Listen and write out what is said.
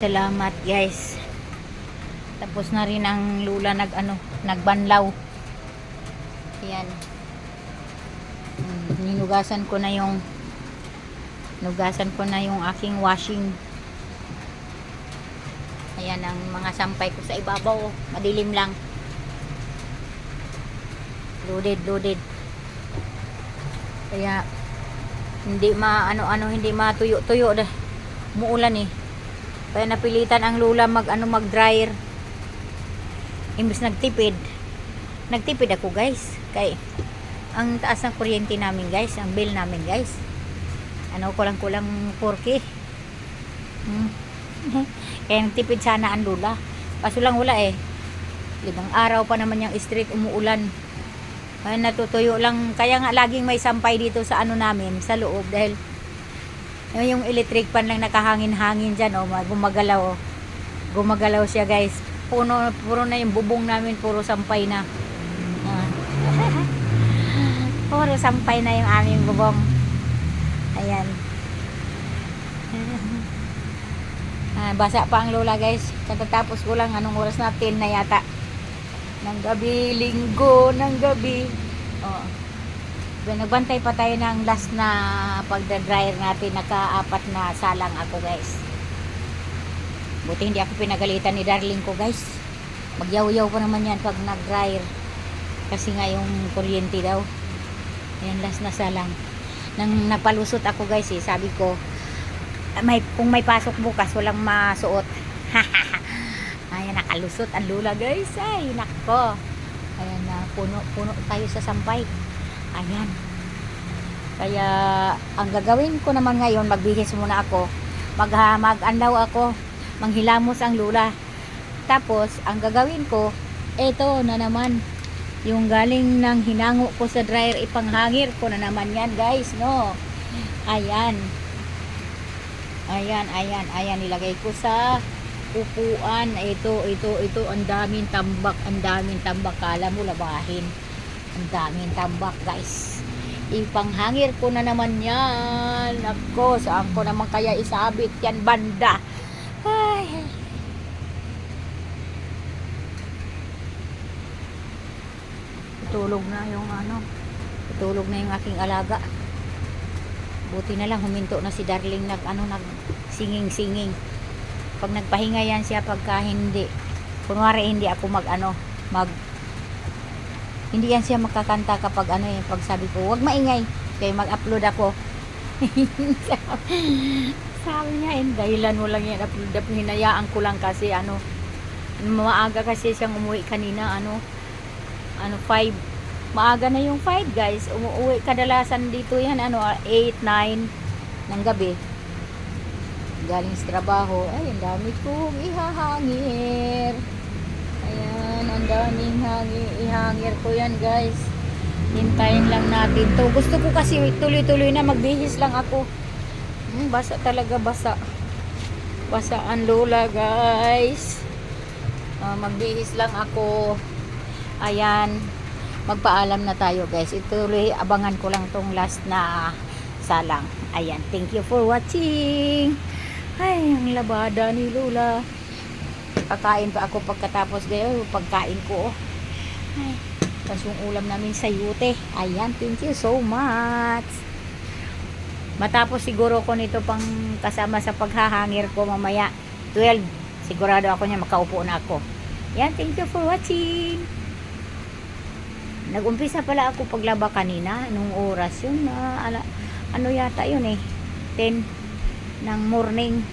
Salamat guys. Tapos na rin ang lula nagbanlaw. Ayan. Nugasan ko na yung aking washing. Ayan ang mga sampay ko sa ibabaw. Madilim lang. Loaded. Kaya hindi hindi matuyo-tuyo dah. Muulan eh. Kaya napilitan ang lula mag-dryer. Imbes nagtipid ako guys. Kay ang taas ng kuryente namin guys, ang bill namin guys. Kulang 4K. Kaya nagtipid sana ang lula. Kaso lang wala eh. 5 araw pa naman yung street umuulan. Kaya natutuyo lang. Kaya nga laging may sampay dito sa namin, sa loob. Dahil yung electric pan lang nakahangin-hangin dyan. Gumagalaw. Gumagalaw siya guys. Puro na yung bubong namin. Puro sampay na. Puro sampay na yung aming bubong. Ayan. Basa pa ang lola guys. Katatapos ko lang. Anong oras na? 10 na yata. Ng gabi, linggo ng gabi. Nagbantay pa tayo ng last na pagda-dryer natin. Naka-4 na salang ako guys. Buti hindi ako pinagalitan ni darling ko guys. Magyaw-yaw pa naman yan pag nag-dryer. Kasi nga yung kuryente daw. Ayan, last na salang. Nang napalusot ako guys sabi ko, kung may pasok bukas, walang masuot. Ayan, nakalusot ang lula guys. Ay, nako. Ayan na, puno tayo sa sampay. Ayan. Kaya, ang gagawin ko naman ngayon, magbihis muna ako. Mag-andaw ako. Manghilamos ang lula. Tapos, ang gagawin ko, eto na naman. Yung galing ng hinango ko sa dryer, ipanghangir ko na naman yan guys, no? Ayan. Ayan. Nilagay ko sa upuan. Ito. Ang daming tambak. Kala mo labahin. Ang daming tambak guys. Ipanghangir ko na naman yan. Ako, saan ko naman kaya isabit yan banda? Ay. Tulog na yung Tulog na yung aking alaga. Buti na lang huminto na si darling nag singing. Pag nagpahinga yan siya pagka hindi. Kunwari hindi ako hindi yan siya makakanta kapag pag sabi ko, wag maingay. Kaya mag-upload ako. Sabi niya, dahilan mo lang yan upload. Hinayaan ko lang kasi maaga kasi siyang umuwi kanina 5. Maaga na yung 5 guys. Umuwi kadalasan dito yan 8, 9 ng gabi. Galing sa trabaho. Ay, ang dami kong ihahangir. Ayan, ang daming ihangir ko yan guys. Hintayin lang natin to. Gusto ko kasi tuloy-tuloy na magbihis lang ako. Basa talaga, basa ang lola guys. Magbihis lang ako. Ayan, magpaalam na tayo guys. Ituloy, abangan ko lang tong last na salang. Ayan, thank you for watching. Ay, ang labada ni lola. Kakain pa ako pagkatapos gayon. Pagkain ko. Ay, tapos yung ulam namin sayute. Ayan, thank you so much. Matapos siguro ko nito pang kasama sa paghahangir ko mamaya 12. Sigurado ako niya makaupo na ako. Ayan, thank you for watching. Nag-umpisa pala ako paglaba kanina. Anong oras yun? Yata yun 10 ng morning.